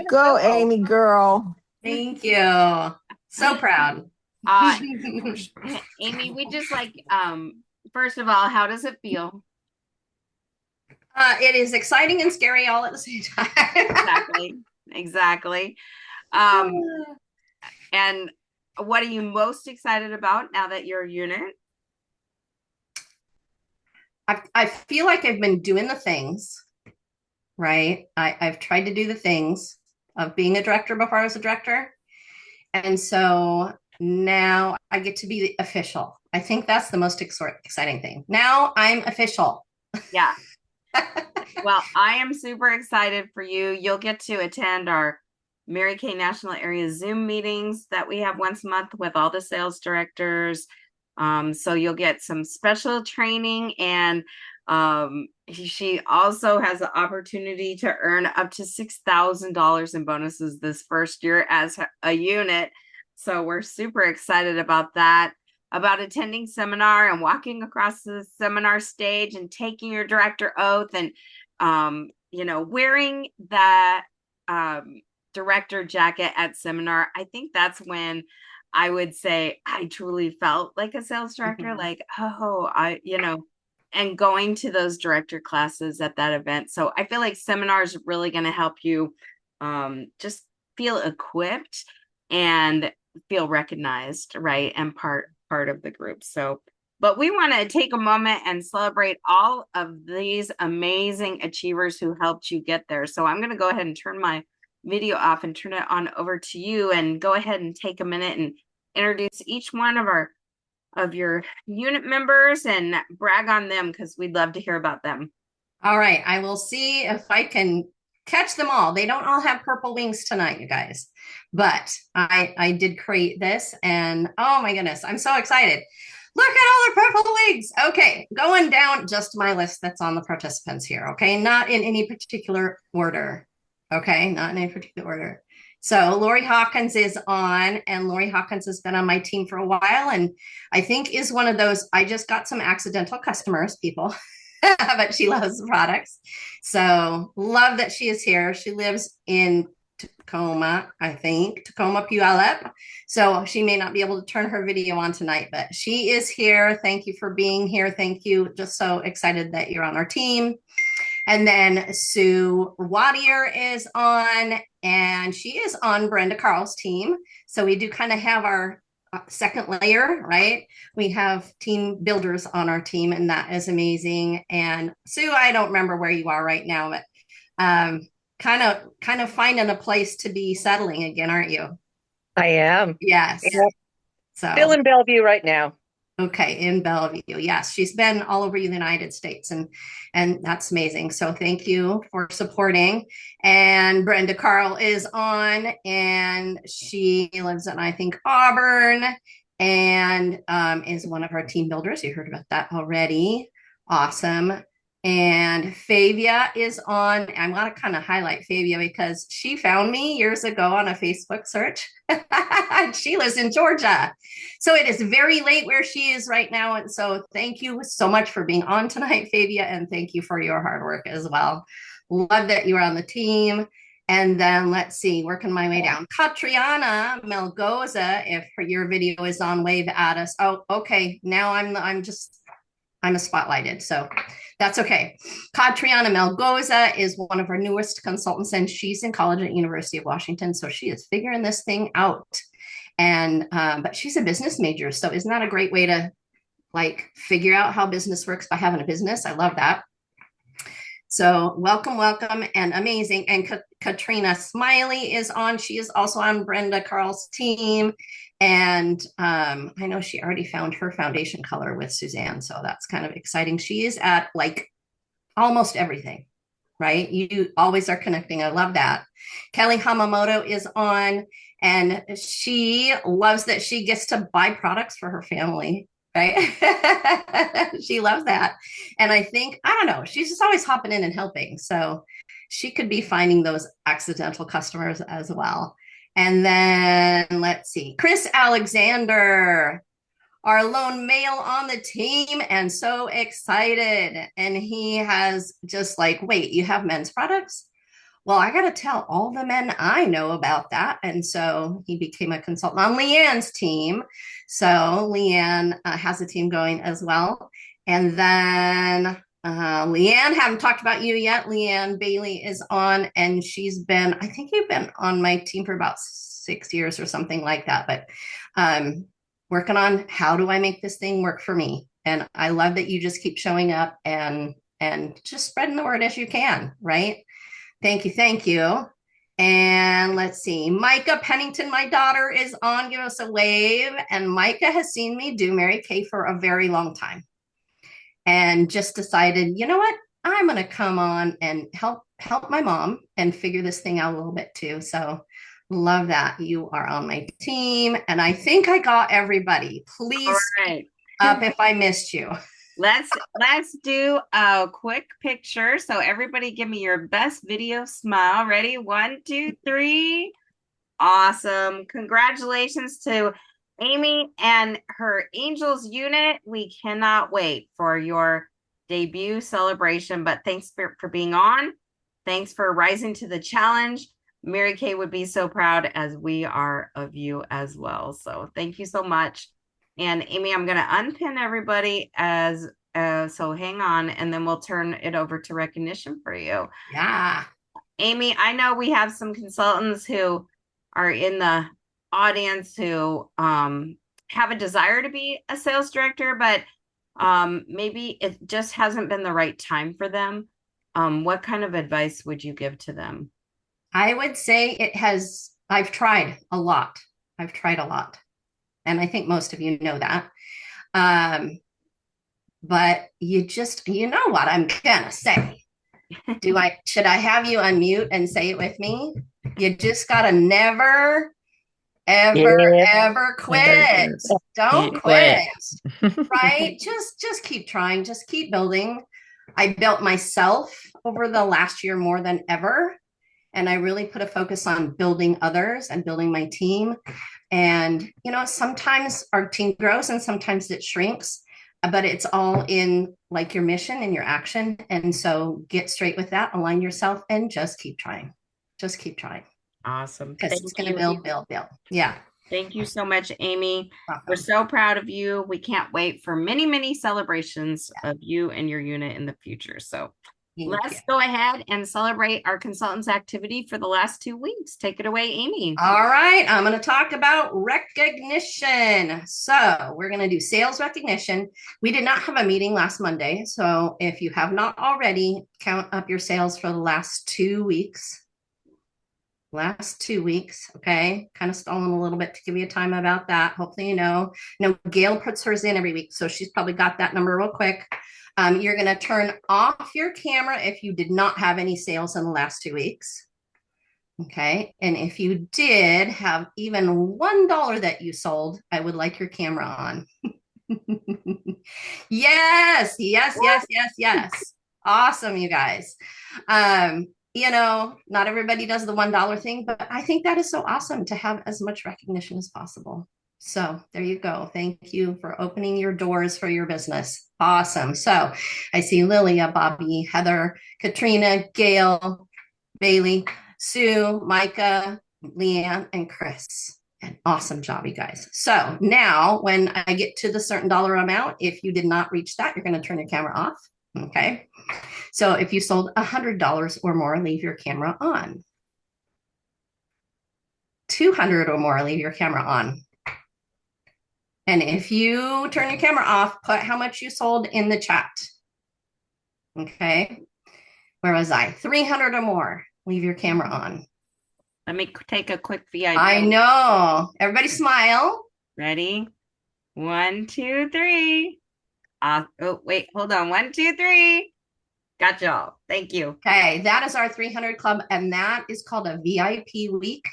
Go, Amy girl. Thank you. So proud. Uh, It Amy, we just first of all, how does it feel? is exciting and scary all at the same time. Exactly. Exactly. Um, and what are you most excited about now that you're a unit? I feel like I've been doing the things, right? I've tried to do the things of being a director before I was a director. And so now I get to be the official. I think that's the most exciting thing. Now I'm official. Yeah. Well, I am super excited for you. You'll get to attend our Mary Kay National Area Zoom meetings that we have once a month with all the sales directors. So you'll get some special training, and she also has the opportunity to earn up to $6,000 in bonuses this first year as a unit. So we're super excited about that, about attending seminar and walking across the seminar stage and taking your director oath, and wearing that director jacket at seminar. I think that's when I would say I truly felt like a sales director, Mhm. like, oh, and going to those director classes at that event. So I feel like seminars really going to help you just feel equipped and feel recognized, right? And part of the group. So but we want to take a moment and celebrate all of these amazing achievers who helped you get there. So I'm going to go ahead and turn my video off and turn it on over to you, and go ahead and take a minute and introduce each one of your unit members and brag on them, because we'd love to hear about them. All right. I will see if I can catch them all. They don't all have purple wings tonight, you guys. But I did create this and oh my goodness, I'm so excited. Look at all the purple wings. Okay, going down just my list that's on the participants here. Okay, not in any particular order. Okay, not in any particular order. So Lori Hawkins is on, and Lori Hawkins has been on my team for a while, and I think is one of those. I just got some accidental customers, people, but she loves the products. So love that she is here. She lives in Tacoma, I think, Tacoma, Puyallup. So she may not be able to turn her video on tonight, but she is here. Thank you for being here. Thank you. Just so excited that you're on our team. And then Sue Wadier is on, and she is on Brenda Carl's team. So we do kind of have our second layer, right? We have team builders on our team, and that is amazing. And Sue, I don't remember where you are right now, but kind of finding a place to be settling again, aren't you? I am. Yes. Yeah. Still So in Bellevue right now. okay, in Bellevue. Yes, she's been all over the United States, and that's amazing. So thank you for supporting. And Brenda Carl is on, and she lives in, I think, Auburn, and is one of our team builders. You heard about that already. Awesome. And Favia is on. I want to kind of highlight Favia because she found me years ago on a Facebook search. She lives in Georgia. So it is very late where she is right now. And so thank you so much for being on tonight, Favia, and thank you for your hard work as well. Love that you are on the team. And then let's see, working my way down. Katriana Melgoza, if your video is on, wave at us. Oh, okay. Now I'm a spotlighted, so that's okay. Katriana Melgoza is one of our newest consultants, and she's in college at University of Washington, so she is figuring this thing out. And but she's a business major, so isn't that a great way to like figure out how business works by having a business? I love that. So welcome, welcome, and amazing. And Katrina Smiley is on. She is also on Brenda Carl's team. And I know she already found her foundation color with Suzanne. So that's kind of exciting. She is at like almost everything, right? You always are connecting. I love that. Kelly Hamamoto is on, and she loves that she gets to buy products for her family, right? She loves that. And I think, I don't know, she's just always hopping in and helping. So she could be finding those accidental customers as well. And then let's see, Chris Alexander, our lone male on the team, and so excited. And he has just like, wait, you have men's products? well, I got to tell all the men I know about that. And so he became a consultant on Leanne's team. So Leanne has a team going as well. And then Leanne, haven't talked about you yet. Leanne Bailey is on, and I think you've been on my team for about 6 years or something like that. But working on how do I make this thing work for me? And I love that you just keep showing up and just spreading the word as you can, right? Thank you. Thank you. And let's see. Micah Pennington, my daughter, is on. Give us a wave. And Micah has seen me do Mary Kay for a very long time and just decided, you know what? I'm going to come on and help my mom and figure this thing out a little bit too. So love that you are on my team. And I think I got everybody. Please up if I missed you. Let's do a quick picture. So everybody give me your best video smile. Ready? 1, 2, 3. Awesome. Congratulations to Amy and her Angels unit. We cannot wait for your debut celebration, but thanks for being on. Thanks for rising to the challenge. Mary Kay would be so proud, as we are of you as well. So thank you so much. And Amy, I'm going to unpin everybody as so hang on, and then we'll turn it over to recognition for you. Yeah. Amy, I know we have some consultants who are in the audience who have a desire to be a sales director, but maybe it just hasn't been the right time for them. What kind of advice would you give to them? I would say I've tried a lot. And I think most of you know that. But you know what I'm gonna say. Should I have you unmute and say it with me? You just gotta never, ever quit. Don't quit. Right? Just keep trying, just keep building. I built myself over the last year more than ever. And I really put a focus on building others and building my team. And, sometimes our team grows and sometimes it shrinks, but it's all in like your mission and your action. And so get straight with that, align yourself, and just keep trying. Just keep trying. Awesome. Because it's going to build. Yeah. Thank you so much, Amy. We're so proud of you. We can't wait for many, many celebrations of you and your unit in the future. So let's go ahead and celebrate our consultants activity for the last 2 weeks. Take it away, Amy. All right. I'm going to talk about recognition. So we're going to do sales recognition. We did not have a meeting last Monday. So if you have not already, count up your sales for the last 2 weeks. Okay. Kind of stalling a little bit to give you a time about that. Hopefully, Gail puts hers in every week. So she's probably got that number real quick. You're going to turn off your camera if you did not have any sales in the last 2 weeks. Okay. And if you did have even $1 that you sold, I would like your camera on. Yes. Awesome, you guys. Not everybody does the $1 thing, but I think that is so awesome to have as much recognition as possible. So there you go. Thank you for opening your doors for your business. Awesome. So I see Lilia, Bobby, Heather, Katrina, Gail, Bailey, Sue, Micah, Leanne, and Chris. An awesome job, you guys. So now when I get to the certain dollar amount, if you did not reach that, you're going to turn your camera off. Okay. So if you sold $100 or more, leave your camera on. 200 or more, leave your camera on. And if you turn your camera off, put how much you sold in the chat. Okay. Where was I? 300 or more, leave your camera on. Let me take a quick VIP. I know. Everybody smile. Ready? 1, 2, 3. Oh, wait, hold on. 1, 2, 3. Got y'all. Thank you. Okay. That is our 300 club. And that is called a VIP week.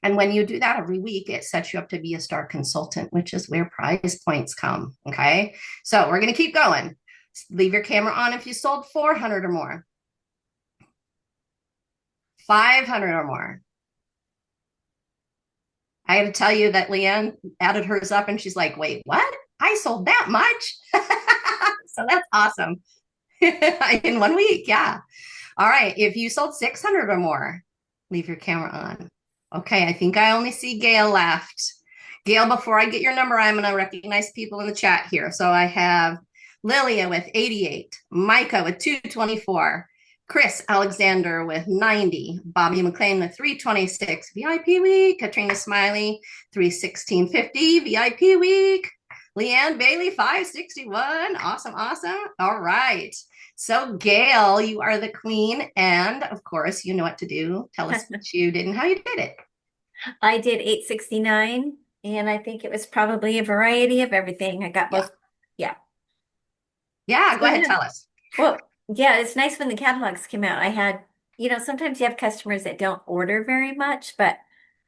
And when you do that every week, it sets you up to be a star consultant, which is where prize points come. Okay. So we're going to keep going. Leave your camera on if you sold 400 or more. 500 or more. I got to tell you that Leanne added hers up and she's like, wait, what? I sold that much? So that's awesome. In 1 week. Yeah. All right. If you sold 600 or more, leave your camera on. Okay. I think I only see Gail left. Gail, before I get your number, I'm going to recognize people in the chat here. So I have Lilia with 88, Micah with 224, Chris Alexander with 90, Bobby McLean with 326, VIP week, Katrina Smiley, 316.50, VIP week, Leanne Bailey, 561. Awesome, awesome. All right. So, Gail, you are the queen. And of course, you know what to do. Tell us what you did and how you did it. I did 869, and I think it was probably a variety of everything. I got both. Yeah. Yeah, go ahead, tell us. Well, yeah, it's nice when the catalogs came out. I had, sometimes you have customers that don't order very much, but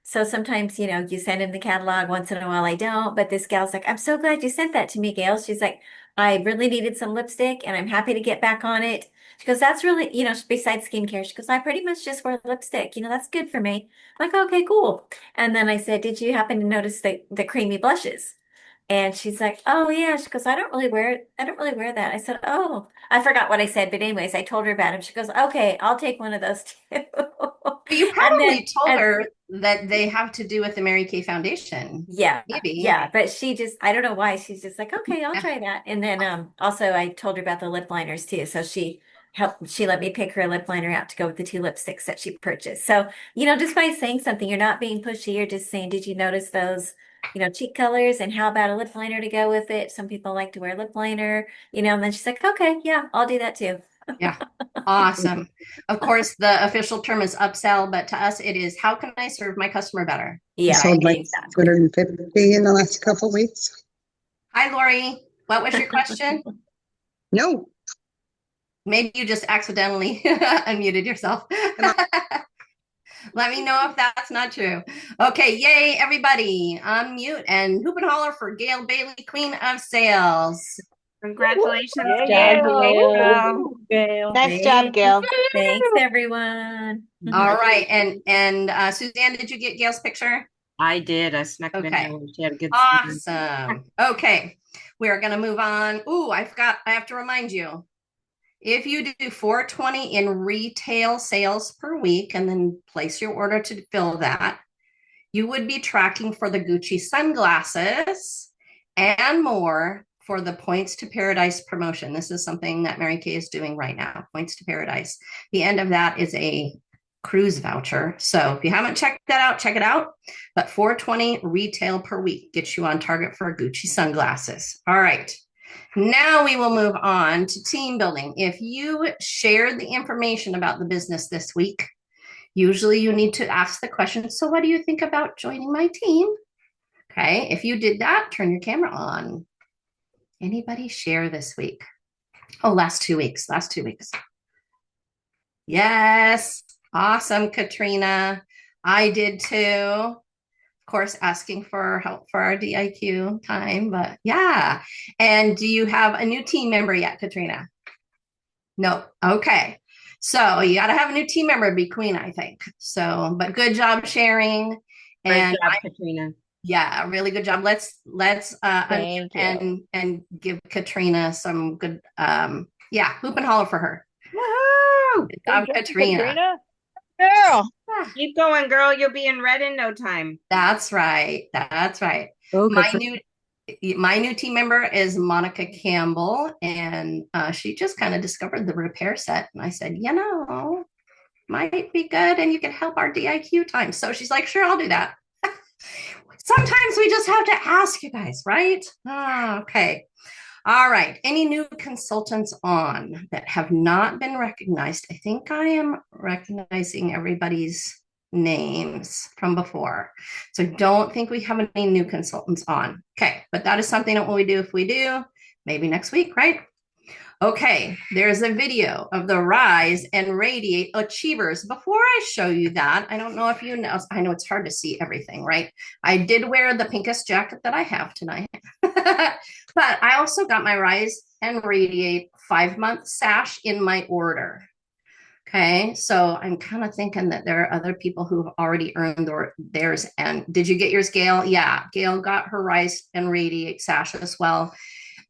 so sometimes, you send in the catalog once in a while. I don't, but this gal's like, I'm so glad you sent that to me, Gail. She's like, I really needed some lipstick and I'm happy to get back on it. She goes, that's really, besides skincare, she goes, I pretty much just wear lipstick. That's good for me. I'm like, okay, cool. And then I said, did you happen to notice the creamy blushes? And she's like, "Oh yeah." She goes, I don't really wear that." I said, "Oh, I forgot what I said, but anyways, I told her about him. She goes, "Okay, I'll take one of those too." But you probably told her that they have to do with the Mary Kay Foundation. Yeah, maybe. Yeah, but she just, I don't know why, she's just like, "Okay, I'll try that." And then also I told her about the lip liners too. So she let me pick her a lip liner out to go with the 2 lipsticks that she purchased. So, just by saying something, you're not being pushy, you're just saying, "Did you notice those cheek colors, and how about a lip liner to go with it?" Some people like to wear lip liner, and then she's like, "Okay, yeah, I'll do that too." Yeah. Awesome. Of course, the official term is upsell, but to us it is, how can I serve my customer better? Yeah, sold like exactly. 250 in the last couple of weeks. Hi, Lori. What was your question? No. Maybe you just accidentally unmuted yourself. Let me know if that's not true. Okay, yay, everybody. Unmute and hoop and holler for Gail Bailey, Queen of Sales. Congratulations, Gail. Nice job, Gail. Thanks, everyone. All right, and Suzanne, did you get Gail's picture? I did. I snuck it Okay. in. She had a good Awesome. Okay, we are going to move on. Ooh, I have to remind you. If you do 420 in retail sales per week and then place your order to fill that, you would be tracking for the Gucci sunglasses and more for the Points to Paradise promotion. This is something that Mary Kay is doing right now, Points to Paradise. The end of that is a cruise voucher. So if you haven't checked that out, check it out. But 420 retail per week gets you on target for Gucci sunglasses. All right. Now we will move on to team building. If you shared the information about the business this week, usually you need to ask the question, so what do you think about joining my team? Okay, if you did that, turn your camera on. Anybody share this week? Oh, last 2 weeks. Yes, awesome, Katrina. I did too. Course, asking for help for our DIQ time, but yeah. And do you have a new team member yet, Katrina? No. Okay. So you got to have a new team member to be queen, I think. So, but good job sharing. Great job, Katrina. Yeah, really good job. Let's and give Katrina some good hoop and holler for her. Woohoo! Good job, Katrina. Girl. Keep going, girl. You'll be in red in no time. That's right. Okay. My new team member is Monica Campbell, and she just kind of discovered the repair set. And I said, might be good, and you can help our DIQ time. So she's like, sure, I'll do that. Sometimes we just have to ask, you guys, right? Okay. All right. Any new consultants on that have not been recognized? I think I am recognizing everybody's names from before. So don't think we have any new consultants on. Okay. But that is something that we do. If we do, maybe next week, right? Okay, there's a video of the Rise and Radiate Achievers. Before I show you that, I don't know if you know, I know it's hard to see everything, right? I did wear the pinkest jacket that I have tonight, but I also got my Rise and Radiate 5-month sash in my order. Okay, so I'm kind of thinking that there are other people who've already earned theirs. And did you get yours, Gail? Yeah, Gail got her Rise and Radiate sash as well.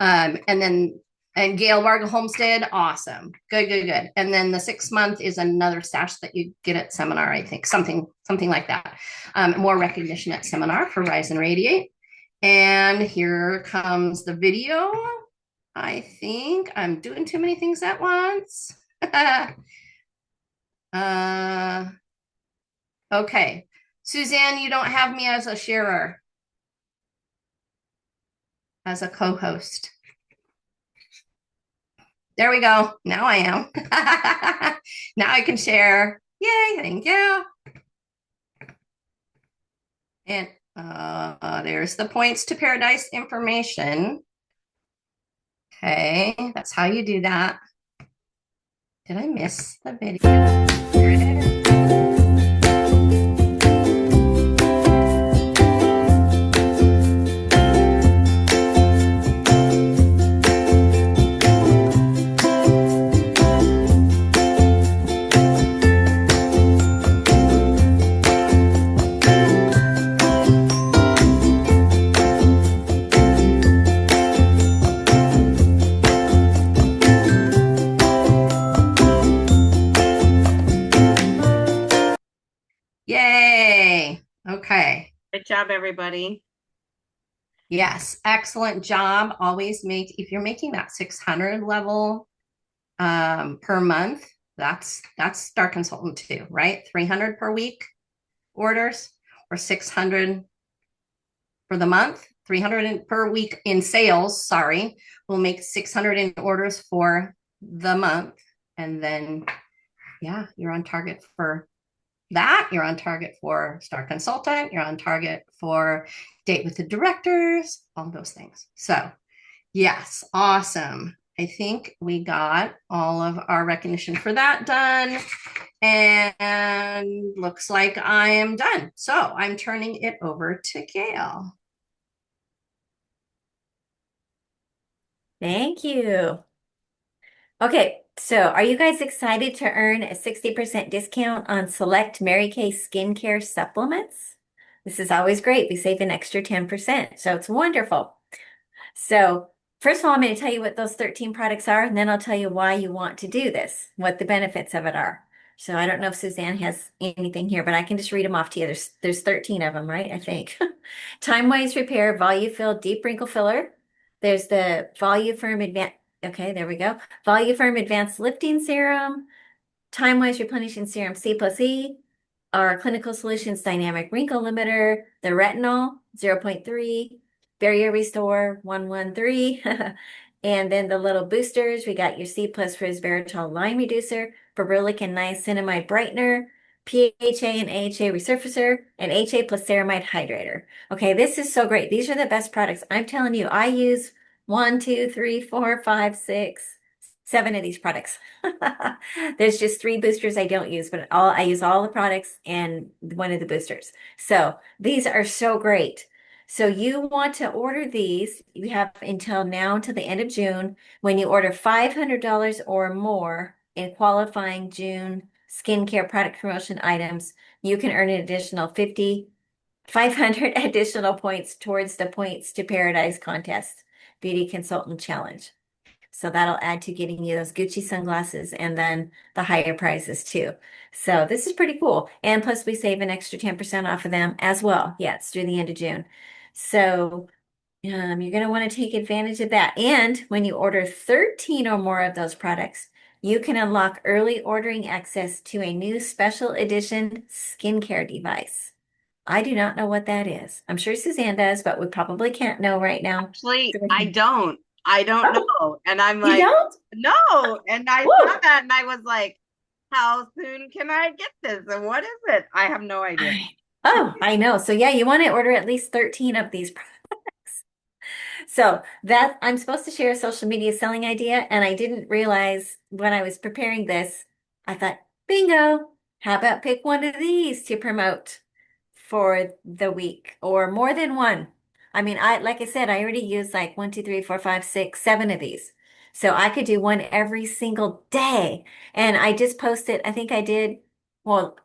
And And Gail Varga Homestead, awesome. Good, good, good. And then the 6 month is another stash that you get at seminar, I think, something like that. More recognition at seminar for Rise and Radiate. And here comes the video. I think I'm doing too many things at once. Okay. Suzanne, you don't have me as a sharer, as a co-host. There we go. Now I am. Now I can share. Yay, thank you. And there's the Points to Paradise information. Okay, that's how you do that. Did I miss the video? There it is. Yay. Okay. Good job, everybody. Yes, excellent job. Always make, if you're making that 600 level per month, that's Star Consultant too, right? 300 per week orders, or 600 for the month, 300 per week in sales. Sorry, we'll make 600 in orders for the month. And then, yeah, you're on target for that. You're on target for Star Consultant. You're on target for Date with the Directors, all those things. So yes, awesome. I think we got all of our recognition for that done. And looks like I am done. So I'm turning it over to Gail. Thank you. Okay, so are you guys excited to earn a 60% discount on select Mary Kay skincare supplements? This is always great. We save an extra 10%, so it's wonderful. So first of all, I'm going to tell you what those 13 products are, and then I'll tell you why you want to do this, what the benefits of it are. So I don't know if Suzanne has anything here, but I can just read them off to you. There's 13 of them, right? I think. Time-Wise Repair Volufill Deep Wrinkle Filler. There's the Voluform Advanced. Okay, there we go. Voluform Advanced Lifting Serum, Time-Wise Replenishing Serum C+E, our Clinical Solutions Dynamic Wrinkle Limiter, the Retinol 0.3, Barrier Restore 113, and then the little boosters. We got your C+ Resveratrol Line Reducer, Ferulic and Niacinamide Brightener, PHA and AHA Resurfacer, and HA plus Ceramide Hydrator. Okay, this is so great. These are the best products. I'm telling you, I use 1, 2, 3, 4, 5, 6, 7 of these products. There's just 3 boosters I don't use, but I use all the products and one of the boosters. So these are so great. So you want to order these. You have until now, until the end of June. When you order $500 or more in qualifying June skincare product promotion items, you can earn an additional 500 additional points towards the Points to Paradise Contest Beauty Consultant Challenge. So that'll add to getting you those Gucci sunglasses and then the higher prizes too. So this is pretty cool. And plus we save an extra 10% off of them as well. Yeah, it's through the end of June. So you're going to want to take advantage of that. And when you order 13 or more of those products, you can unlock early ordering access to a new special edition skincare device. I do not know what that is. I'm sure Suzanne does, but we probably can't know right now. Actually, I don't know. And I'm You like, don't? no. And I Woo. saw that and I was like, how soon can I get this? And what is it? I have no idea. Oh, I know. So yeah, you want to order at least 13 of these products. So that I'm supposed to share a social media selling idea, and I didn't realize when I was preparing this, I thought, bingo, how about pick one of these to promote for the week or more than one? I mean, like I said, I already used like 1, 2, 3, 4, 5, 6, 7 of these. So I could do one every single day. And I just posted, I think I did, well,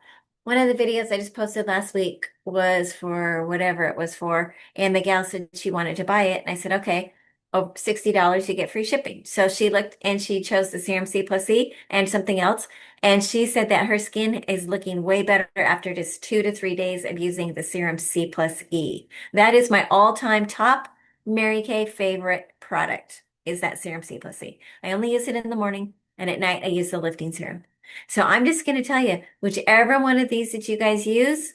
one of the videos I just posted last week was for whatever it was for. And the gal said she wanted to buy it. And I said, okay. over $60, you get free shipping. So she looked and she chose the Serum C plus E and something else. And she said that her skin is looking way better after just 2 to 3 days of using the Serum C plus E. That is my all-time top Mary Kay favorite product, is that Serum C plus E. I only use it in the morning, and at night I use the lifting serum. So I'm just going to tell you, whichever one of these that you guys use,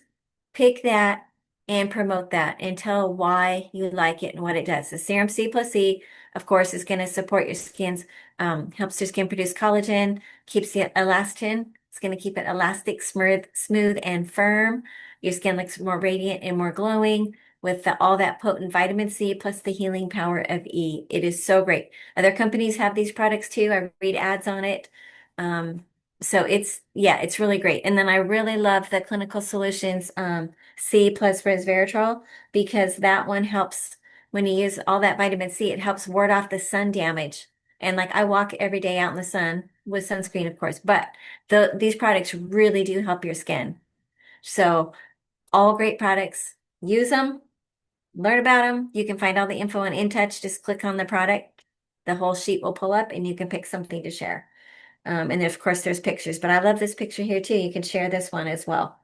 pick that and promote that and tell why you like it and what it does. The Serum C plus E, of course, is going to support your skin's, helps your skin produce collagen, keeps the elastin. It's going to keep it elastic, smooth, and firm. Your skin looks more radiant and more glowing with all that potent vitamin C plus the healing power of E. It is so great. Other companies have these products too. I read ads on it. So it's really great. And then I really love the Clinical Solutions C plus resveratrol, because that one helps when you use all that vitamin C, it helps ward off the sun damage. And like I walk every day out in the sun with sunscreen, of course, but these products really do help your skin. So all great products. Use them, learn about them. You can find all the info on InTouch. Just click on the product. The whole sheet will pull up and you can pick something to share. And of course, there's pictures, but I love this picture here too. You can share this one as well.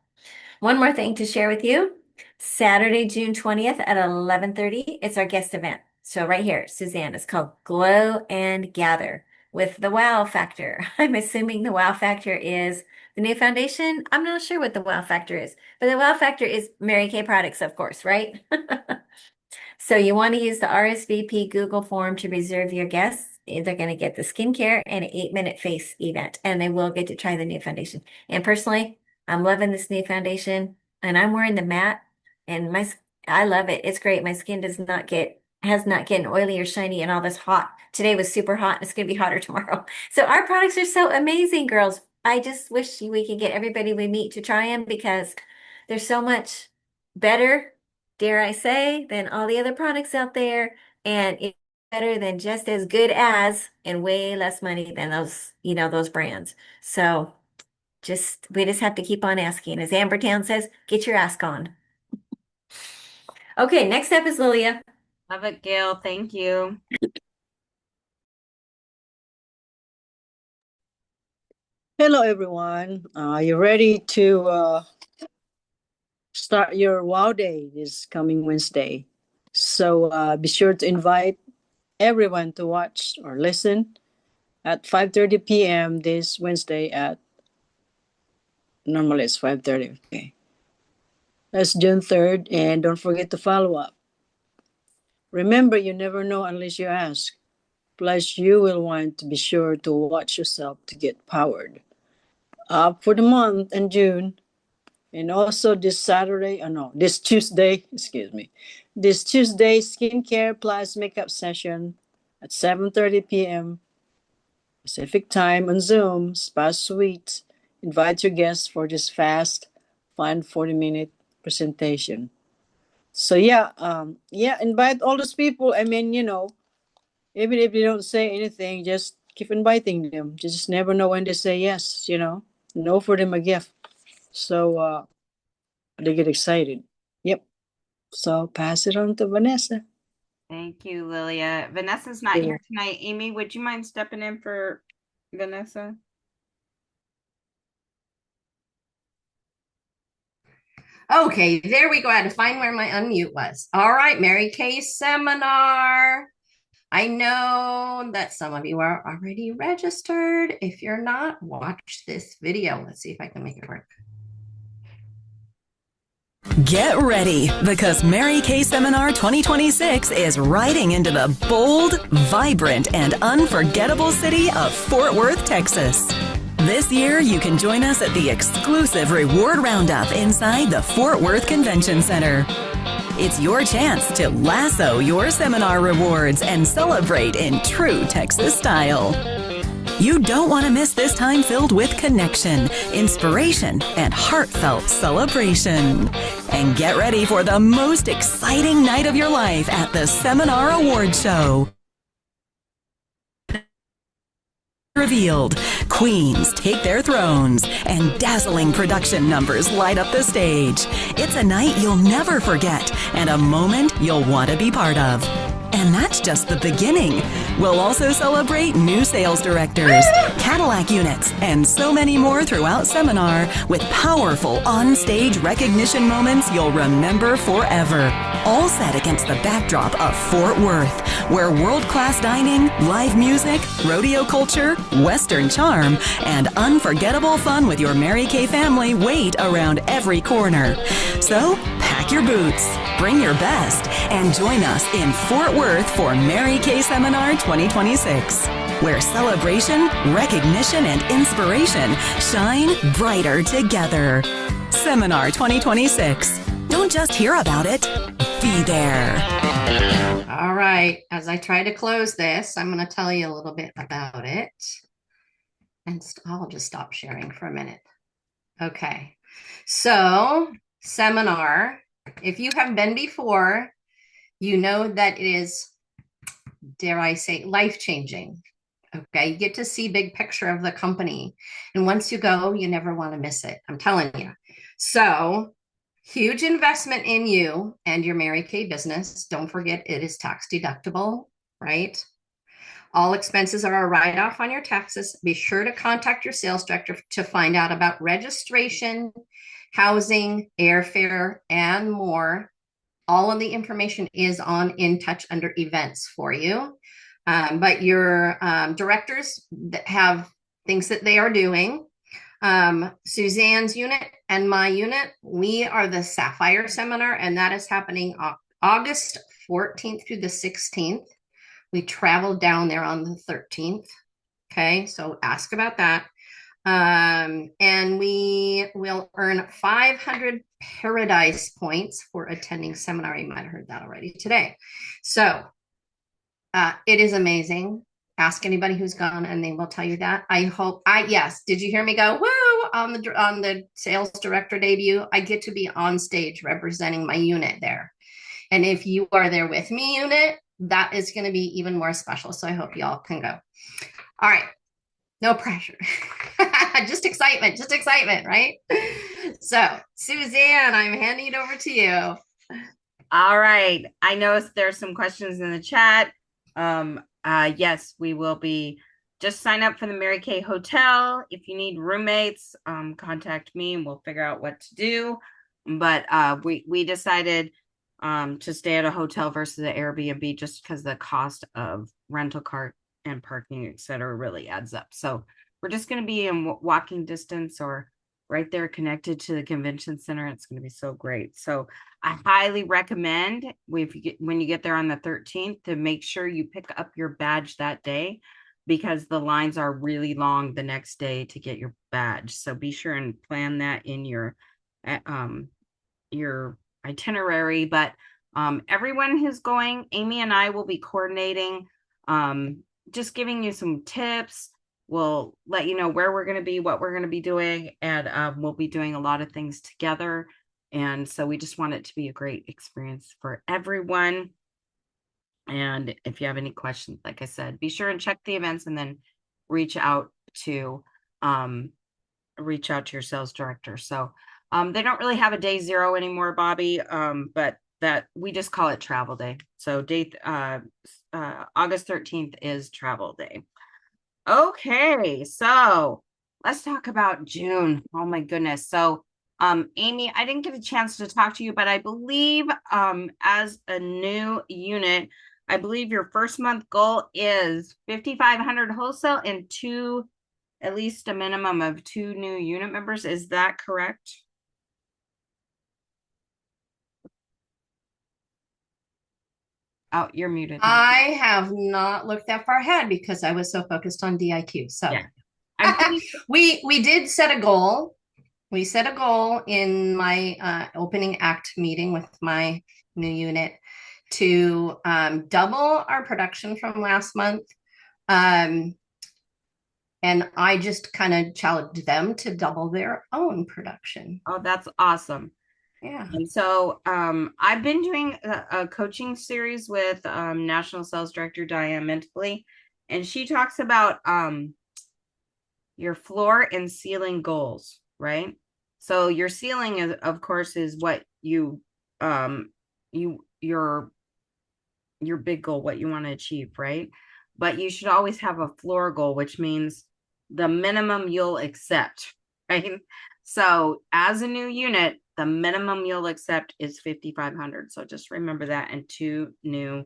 One more thing to share with you. Saturday, June 20th at 11:30, it's our guest event. So right here, Suzanne, it's called Glow and Gather with the Wow Factor. I'm assuming the Wow Factor is the new foundation. I'm not sure what the Wow Factor is, but the Wow Factor is Mary Kay products, of course, right? So you want to use the RSVP Google form to reserve your guests. They're going to get the skincare and an 8-minute face event, and they will get to try the new foundation. And personally, I'm loving this new foundation, and I'm wearing the matte, and I love it. It's great. My skin has not getting oily or shiny and all this hot. Today was super hot, and it's going to be hotter tomorrow. So our products are so amazing, girls. I just wish we could get everybody we meet to try them, because they're so much better, dare I say, than all the other products out there, and it's better than just as good as, and way less money than those brands. So we just have to keep on asking. As Amber Town says, get your ask on. Okay, next up is Lilia. Love it, Gail. Thank you. Hello, everyone. Are you ready to start your Wow Day this coming Wednesday? So be sure to invite everyone to watch or listen at 5:30 p.m. this Wednesday normally it's 5:30. Okay. That's June 3rd, and don't forget to follow up. Remember, you never know unless you ask. Plus, you will want to be sure to watch yourself to get powered up for the month in June. And also this Tuesday, this Tuesday, skincare plus makeup session at 7:30 p.m. Pacific time on Zoom, Spa Suite. Invite your guests for this fast, fun 40-minute presentation. So invite all those people. I mean, even if they don't say anything, just keep inviting them. You just never know when they say yes, offer them a gift. So they get excited. Yep. So pass it on to Vanessa. Thank you, Lilia. Vanessa's not here tonight. Amy, would you mind stepping in for Vanessa? Okay, there we go. I had to find where my unmute was. All right, Mary Kay seminar. I know that some of you are already registered. If you're not, watch this video. Let's see if I can make it work. Get ready, because Mary Kay Seminar 2026 is riding into the bold, vibrant, and unforgettable city of Fort Worth, Texas. This year, you can join us at the exclusive Reward Roundup inside the Fort Worth Convention Center. It's your chance to lasso your seminar rewards and celebrate in true Texas style. You don't want to miss this time filled with connection, inspiration, and heartfelt celebration. And get ready for the most exciting night of your life at the Seminar Award Show. Revealed, queens take their thrones, and dazzling production numbers light up the stage. It's a night you'll never forget, and a moment you'll want to be part of. And that's just the beginning. We'll also celebrate new sales directors, Cadillac units, and so many more throughout seminar with powerful on-stage recognition moments you'll remember forever. All set against the backdrop of Fort Worth, where world-class dining, live music, rodeo culture, Western charm, and unforgettable fun with your Mary Kay family wait around every corner. So, pack your boots, bring your best, and join us in Fort Worth for Mary Kay Seminar 2026, where celebration, recognition, and inspiration shine brighter together. Seminar 2026. Don't just hear about it, be there. All right. As I try to close this, I'm going to tell you a little bit about it. And I'll just stop sharing for a minute. Okay. So, seminar, if you have been before, you know that it is, dare I say, life-changing. Okay. You get to see big picture of the company. And once you go, you never want to miss it. I'm telling you. So, huge investment in you and your Mary Kay business. Don't forget, it is tax deductible, right? All expenses are a write-off on your taxes. Be sure to contact your sales director to find out about registration, housing, airfare, and more. All of the information is on In Touch under events for you. But your directors that have things that they are doing. Suzanne's unit and my unit, we are the Sapphire Seminar, and that is happening August 14th through the 16th. We traveled down there on the 13th. Okay, so ask about that. And we will earn 500 Paradise points for attending seminar. You might have heard that already today. So it is amazing. Ask anybody who's gone and they will tell you that. Yes. Did you hear me go, woo, on the sales director debut? I get to be on stage representing my unit there. And if you are there with me, unit, that is going to be even more special. So I hope y'all can go. All right. No pressure. Just excitement, right? So, Suzanne, I'm handing it over to you. All right. I know there's some questions in the chat. Yes, we will be. Just sign up for the Mary Kay Hotel. If you need roommates, contact me and we'll figure out what to do. But we decided to stay at a hotel versus an Airbnb just because the cost of rental car and parking, etc., really adds up. So we're just going to be in walking distance or right there connected to the convention center. It's going to be so great. So I highly recommend when you get there on the 13th to make sure you pick up your badge that day, because the lines are really long the next day to get your badge. So be sure and plan that in your itinerary. But everyone who's going, Amy and I will be coordinating, just giving you some tips. We'll let you know where we're going to be, what we're going to be doing, and we'll be doing a lot of things together. And so we just want it to be a great experience for everyone. And if you have any questions, like I said, be sure and check the events and then reach out to your sales director. So they don't really have a day zero anymore, Bobby, but that we just call it travel day. So August 13th is travel day. Okay, so let's talk about June. Oh my goodness. So Amy, I didn't get a chance to talk to you, but I believe as a new unit, I believe your first month goal is 5,500 wholesale and at least a minimum of 2 new unit members. Is that correct? Oh, you're muted. I have not looked that far ahead because I was so focused on DIQ. So yeah. we did set a goal. We set a goal in my opening act meeting with my new unit to double our production from last month. And I just kind of challenged them to double their own production. Oh, that's awesome. Yeah. And so I've been doing a coaching series with National Sales Director Diane Mentally, and she talks about your floor and ceiling goals, right? So your ceiling is, of course, is what your your big goal, what you want to achieve, right? But you should always have a floor goal, which means the minimum you'll accept, right? So as a new unit, the minimum you'll accept is 5,500. So just remember that, and 2 new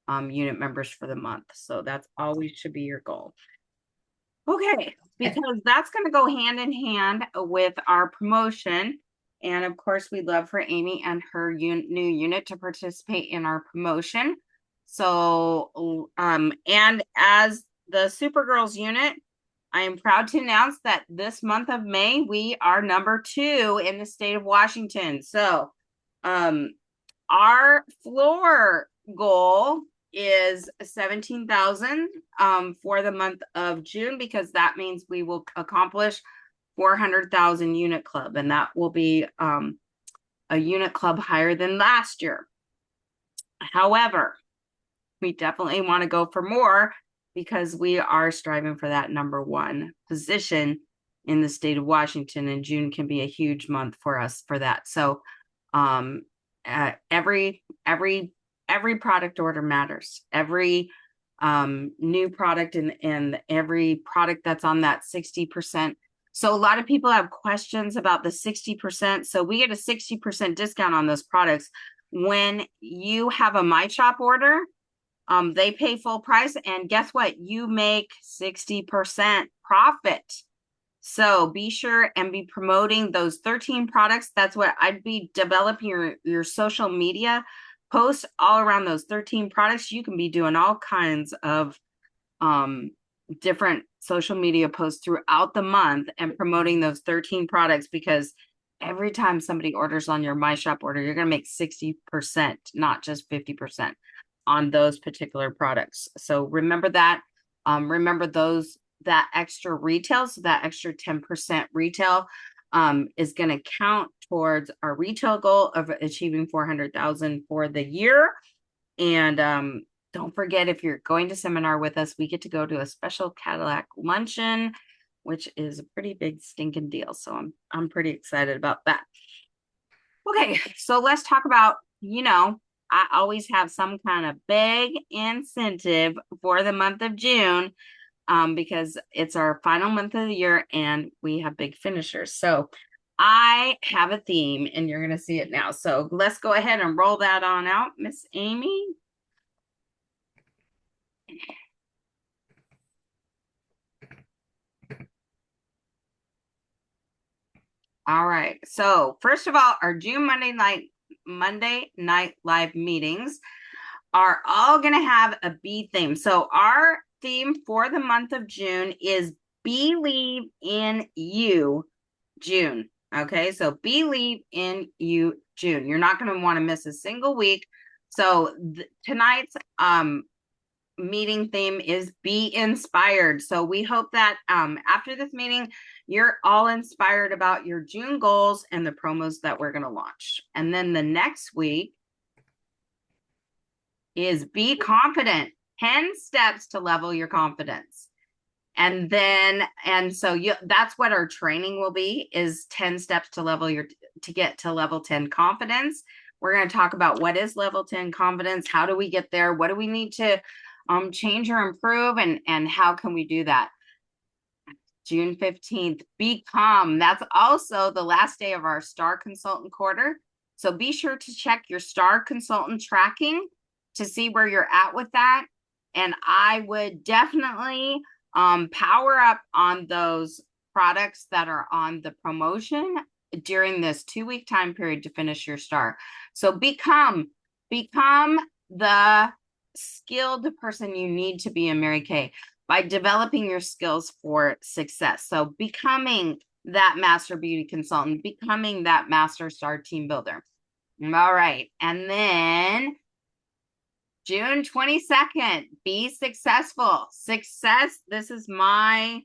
unit members for the month. So that's always should be your goal. Okay, because that's going to go hand in hand with our promotion. And of course, we'd love for Amy and her new unit to participate in our promotion. So, and as the Supergirls unit, I am proud to announce that this month of May, we are number 2 in the state of Washington. So, our floor goal is 17,000 for the month of June, because that means we will accomplish 400,000 unit club, and that will be a unit club higher than last year. However, we definitely want to go for more, because we are striving for that number 1 position in the state of Washington, and June can be a huge month for us for that. So every product order matters. Every new product and every product that's on that 60%. So a lot of people have questions about the 60%. So we get a 60% discount on those products. When you have a My Shop order, they pay full price, and guess what? You make 60% profit. So be sure and be promoting those 13 products. That's what I'd be developing your social media posts all around those 13 products. You can be doing all kinds of different social media posts throughout the month and promoting those 13 products, because every time somebody orders on your My Shop order, you're going to make 60%, not just 50% on those particular products. So remember that. Remember that extra retail. So that extra 10% retail is going to count towards our retail goal of achieving 400,000 for the year. And don't forget, if you're going to seminar with us, we get to go to a special Cadillac luncheon, which is a pretty big stinking deal. So I'm pretty excited about that. Okay, so let's talk about, I always have some kind of big incentive for the month of June, because it's our final month of the year and we have big finishers. So I have a theme, and you're going to see it now. So let's go ahead and roll that on out, Miss Amy. All right. So first of all, our June Monday night live meetings are all going to have a B theme. So our theme for the month of June is Believe in You, June. Okay, so Believe in You, June. You're not going to want to miss a single week. So tonight's meeting theme is Be Inspired. So we hope that after this meeting, you're all inspired about your June goals and the promos that we're going to launch. And then the next week is Be Confident, 10 steps to level your confidence. And so that's what our training will be, is 10 steps to get to level 10 confidence. We're going to talk about what is level 10 confidence, how do we get there, what do we need to change or improve, and how can we do that. June 15th, Become. That's also the last day of our Star Consultant quarter. So be sure to check your Star Consultant tracking to see where you're at with that. And I would definitely power up on those products that are on the promotion during this 2-week time period to finish your Star. So become the skilled person you need to be in Mary Kay by developing your skills for success. So becoming that master beauty consultant, becoming that master Star team builder. All right. And then June 22nd, be successful. Success, this is my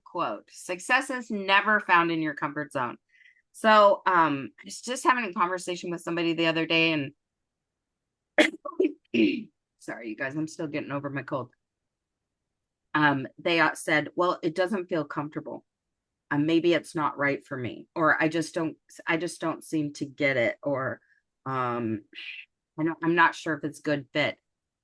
quote. Success is never found in your comfort zone. So I was just having a conversation with somebody the other day, and sorry, you guys, I'm still getting over my cold. They said, well, it doesn't feel comfortable. Maybe it's not right for me, or I just don't seem to get it, or I'm not sure if it's good fit.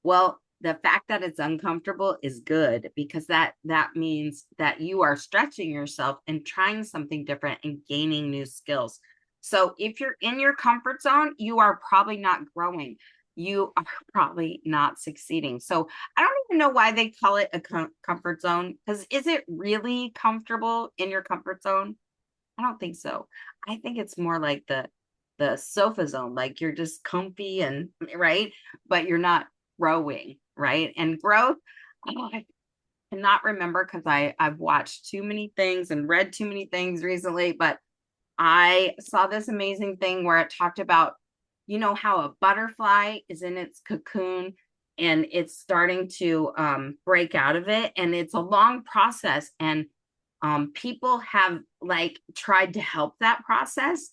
Well, the fact that it's uncomfortable is good because that means that you are stretching yourself and trying something different and gaining new skills. So if you're in your comfort zone, you are probably not growing. You are probably not succeeding. So I don't even know why they call it a comfort zone, because is it really comfortable in your comfort zone? I don't think so. I think it's more like the sofa zone, like you're just comfy and right, but you're not growing, right? And growth, I cannot remember because I've watched too many things and read too many things recently, but I saw this amazing thing where it talked about, you know, how a butterfly is in its cocoon and it's starting to break out of it, and it's a long process, and people have like tried to help that process,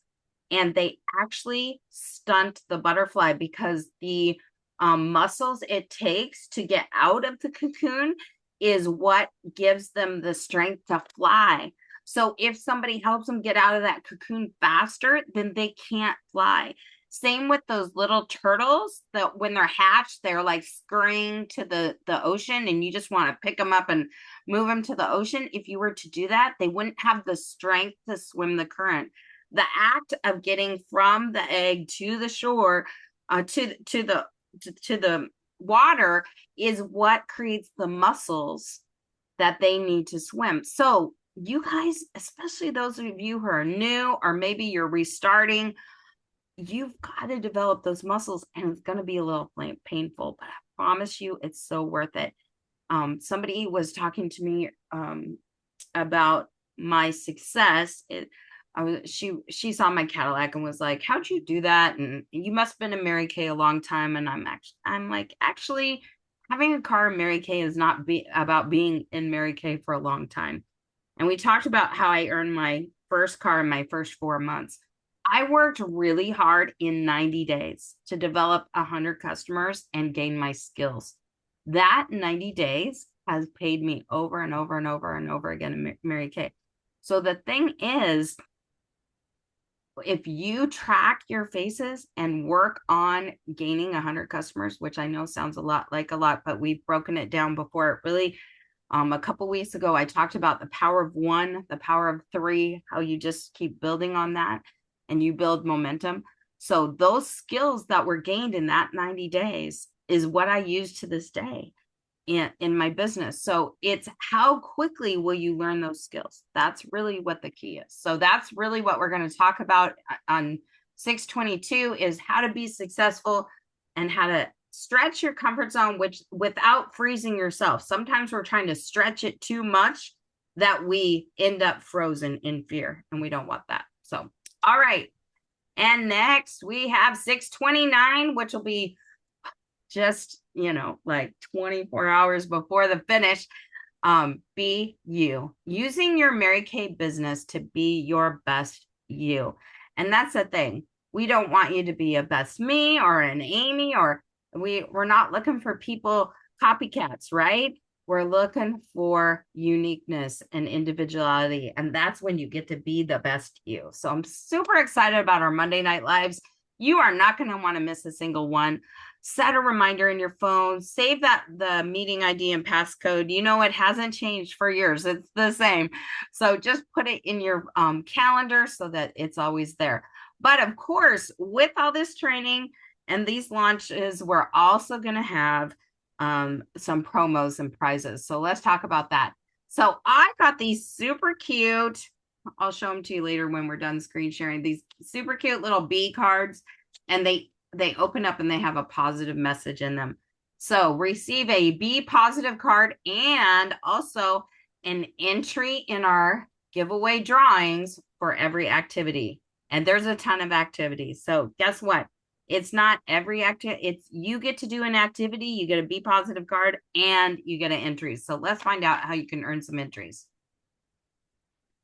and they actually stunt the butterfly because the muscles it takes to get out of the cocoon is what gives them the strength to fly. So if somebody helps them get out of that cocoon faster, then they can't fly. Same with those little turtles that when they're hatched, they're like scurrying to the ocean, and you just want to pick them up and move them to the ocean. If you were to do that, they wouldn't have the strength to swim the current. The act of getting from the egg to the shore, to the water, is what creates the muscles that they need to swim. So you guys, especially those of you who are new, or maybe you're restarting, you've got to develop those muscles, and it's going to be a little painful, but I promise you it's so worth it. Somebody was talking to me about my success. She saw my Cadillac and was like, how'd you do that? And you must have been in Mary Kay a long time. And I'm like, actually, having a car in Mary Kay is not about being in Mary Kay for a long time. And we talked about how I earned my first car in my first 4 months. I worked really hard in 90 days to develop 100 customers and gain my skills. That 90 days has paid me over and over and over and over again in Mary Kay. So the thing is, if you track your faces and work on gaining 100 customers, which I know sounds a lot, but we've broken it down before. It really, a couple weeks ago, I talked about the power of 1, the power of 3, how you just keep building on that and you build momentum. So those skills that were gained in that 90 days is what I use to this day in my business. So it's how quickly will you learn those skills? That's really what the key is. So that's really what we're going to talk about on 622, is how to be successful and how to stretch your comfort zone, which without freezing yourself. Sometimes we're trying to stretch it too much that we end up frozen in fear, and we don't want that. So, all right. And next we have 629, which will be just, like 24 hours before the finish. Be you, using your Mary Kay business to be your best you. And that's the thing. We don't want you to be a best me or an Amy, or we're not looking for people, copycats, right? We're looking for uniqueness and individuality. And that's when you get to be the best you. So I'm super excited about our Monday Night Lives. You are not going to want to miss a single one. Set a reminder in your phone, save the meeting ID and passcode. It hasn't changed for years. It's the same. So just put it in your calendar so that it's always there. But of course, with all this training and these launches, we're also going to have some promos and prizes. So let's talk about that. So I got these super cute, I'll show them to you later when we're done screen sharing, these super cute little bee cards, and they open up and they have a positive message in them. So receive a Be Positive card and also an entry in our giveaway drawings for every activity. And there's a ton of activities. So guess what? It's not every activity. It's you get to do an activity, you get a Be Positive card, and you get an entry. So let's find out how you can earn some entries.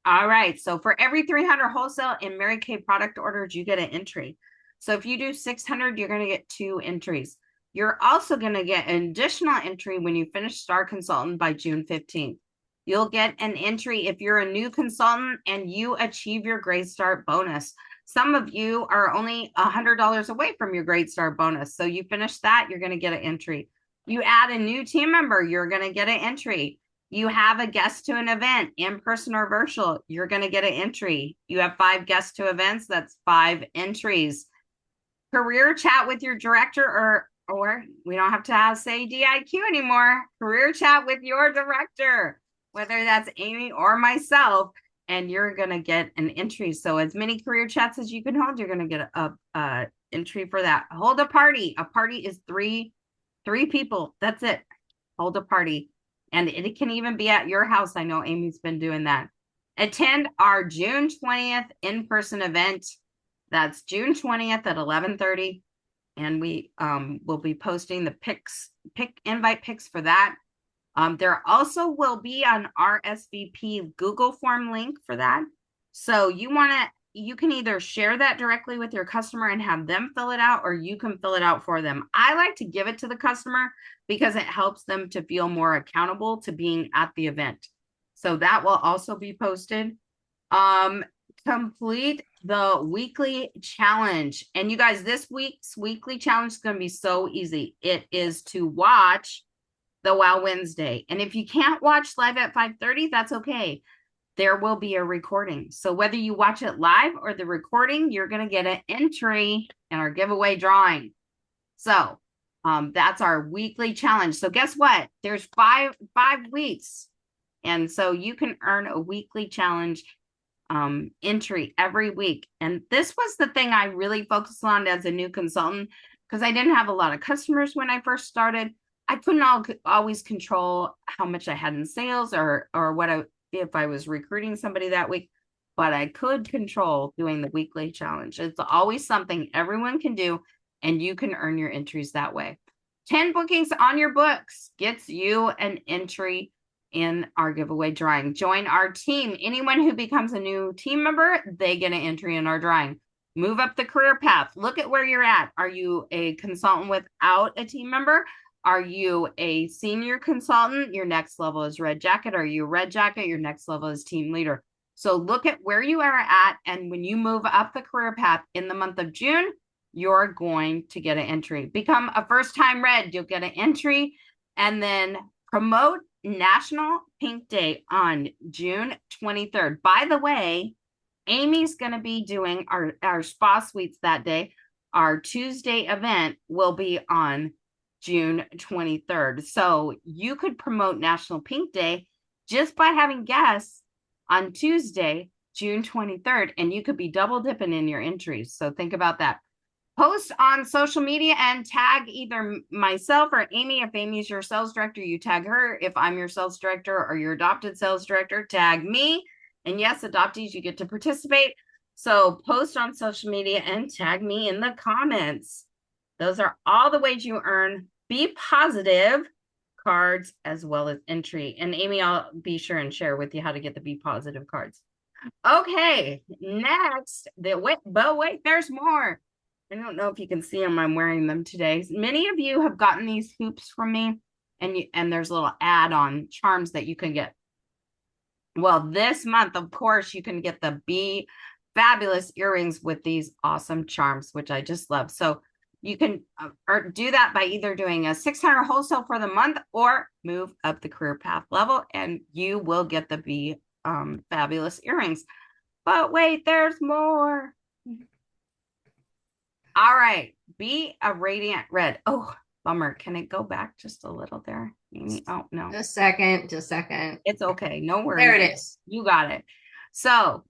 All right. So for every 300 wholesale and Mary Kay product orders, you get an entry. So if you do 600, you're going to get 2 entries. You're also going to get an additional entry when you finish Star Consultant by June 15th. You'll get an entry if you're a new consultant and you achieve your Great Start bonus. Some of you are only $100 away from your Great Start bonus. So you finish that, you're going to get an entry. You add a new team member, you're going to get an entry. You have a guest to an event, in person or virtual, you're going to get an entry. You have 5 guests to events, that's 5 entries. Career chat with your director, or we don't have to say DIQ anymore. Career chat with your director, whether that's Amy or myself, and you're going to get an entry. So as many career chats as you can hold, you're going to get a entry for that. Hold a party. A party is three people. That's it. Hold a party. And it can even be at your house. I know Amy's been doing that. Attend our June 20th in-person event. That's June 20th at 11:30. And we will be posting the invite pics for that. There also will be an RSVP Google form link for that. So you can either share that directly with your customer and have them fill it out, or you can fill it out for them. I like to give it to the customer because it helps them to feel more accountable to being at the event. So that will also be posted. Complete the weekly challenge. And you guys, this week's weekly challenge is going to be so easy. It is to watch the Wow Wednesday. And if you can't watch live at 5:30, that's okay. There will be a recording. So whether you watch it live or the recording, you're going to get an entry in our giveaway drawing. So that's our weekly challenge. So guess what? There's five weeks. And so you can earn a weekly challenge entry every week. And this was the thing I really focused on as a new consultant, because I didn't have a lot of customers when I first started. I couldn't always control how much I had in sales or if I was recruiting somebody that week, but I could control doing the weekly challenge. It's always something everyone can do, and you can earn your entries that way. 10 bookings on your books gets you an entry in our giveaway drawing. Join our team. Anyone who becomes a new team member, they get an entry in our drawing. Move up the career path. Look at where you're at. Are you a consultant without a team member? Are you a senior consultant? Your next level is red jacket. Are you red jacket? Your next level is team leader. So look at where you are at. And when you move up the career path in the month of June, you're going to get an entry. Become a first-time red, you'll get an entry. And then promote National Pink Day on June 23rd. By the way, Amy's going to be doing our spa suites that day. Our Tuesday event will be on June 23rd. So you could promote National Pink Day just by having guests on Tuesday, June 23rd, and you could be double dipping in your entries. So think about that. Post on social media and tag either myself or Amy. If Amy's your sales director, you tag her. If I'm your sales director or your adopted sales director, tag me. And yes, adoptees, you get to participate. So post on social media and tag me in the comments. Those are all the ways you earn Be Positive cards as well as entry. And Amy, I'll be sure and share with you how to get the Be Positive cards. Okay, next, wait, there's more. I don't know if you can see them. I'm wearing them today. Many of you have gotten these hoops from me, and there's a little add-on charms that you can get. Well, this month, of course, you can get the Be Fabulous earrings with these awesome charms, which I just love. So you can do that by either doing a $600 wholesale for the month or move up the career path level, and you will get the Be Fabulous earrings. But wait, there's more. All right, Be a Radiant Red. Oh, bummer. Can it go back just a little there? Oh, no. Just a second. It's okay. No worries. There it is. You got it. So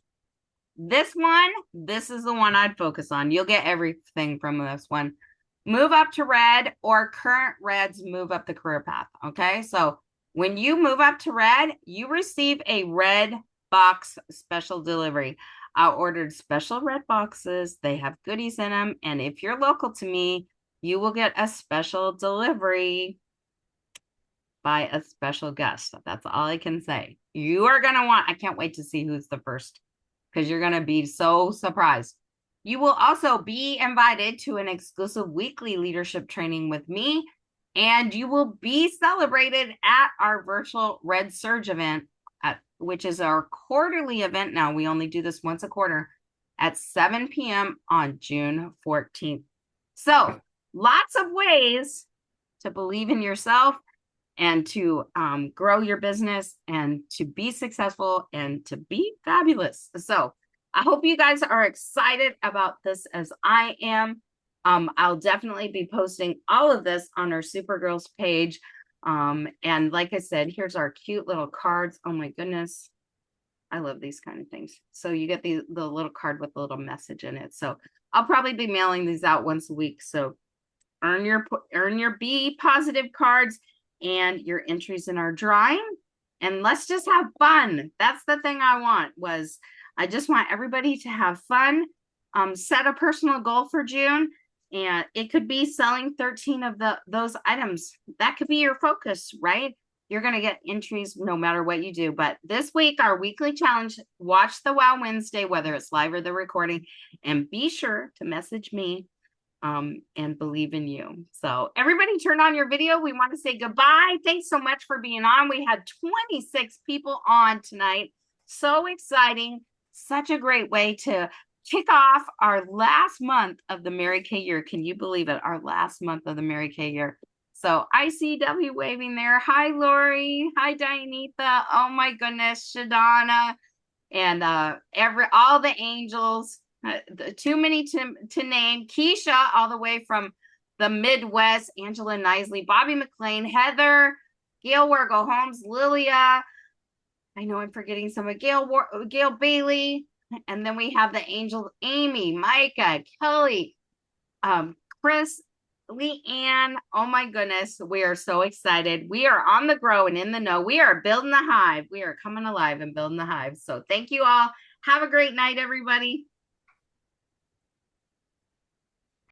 this is the one I'd focus on. You'll get everything from this one. Move up to red, or current reds move up the career path. Okay, so when you move up to red, you receive a red box special delivery. I ordered special red boxes. They have goodies in them. And if you're local to me, you will get a special delivery by a special guest. That's all I can say. You are going to want, I can't wait to see who's the first, because you're going to be so surprised. You will also be invited to an exclusive weekly leadership training with me, and you will be celebrated at our virtual Red Surge event, which is our quarterly event now. We only do this once a quarter. at 7 p.m. on June 14th. So lots of ways to believe in yourself and to grow your business and to be successful and to be fabulous. So I hope you guys are excited about this as I am. I'll definitely be posting all of this on our Supergirls page. And like I said, here's our cute little cards. Oh my goodness. I love these kind of things. So you get the little card with a little message in it. So I'll probably be mailing these out once a week. So earn your Be Positive cards and your entries in our drawing. And let's just have fun. That's the thing I want. I just want everybody to have fun. Set a personal goal for June. And it could be selling 13 of those items. That could be your focus, right? You're going to get entries no matter what you do. But this week, our weekly challenge, watch the Wow Wednesday, whether it's live or the recording, and be sure to message me and believe in you. So everybody turn on your video. We want to say goodbye. Thanks so much for being on. We had 26 people on tonight. So exciting. Such a great way to kick off our last month of the Mary Kay year. Can you believe it? Our last month of the Mary Kay year. So ICW waving there. Hi, Lori. Hi, Dianetha. Oh my goodness, Shadana, and all the angels. Too many to name. Keisha, all the way from the Midwest. Angela Nisley, Bobby McLean, Heather, Gail Wargo Holmes, Lilia. I know I'm forgetting some of Gail Bailey. And then we have the angels, Amy, Micah, Kelly, Chris, Leanne. Oh my goodness. We are so excited. We are on the grow and in the know. We are building the hive. We are coming alive and building the hive. So thank you all. Have a great night, everybody.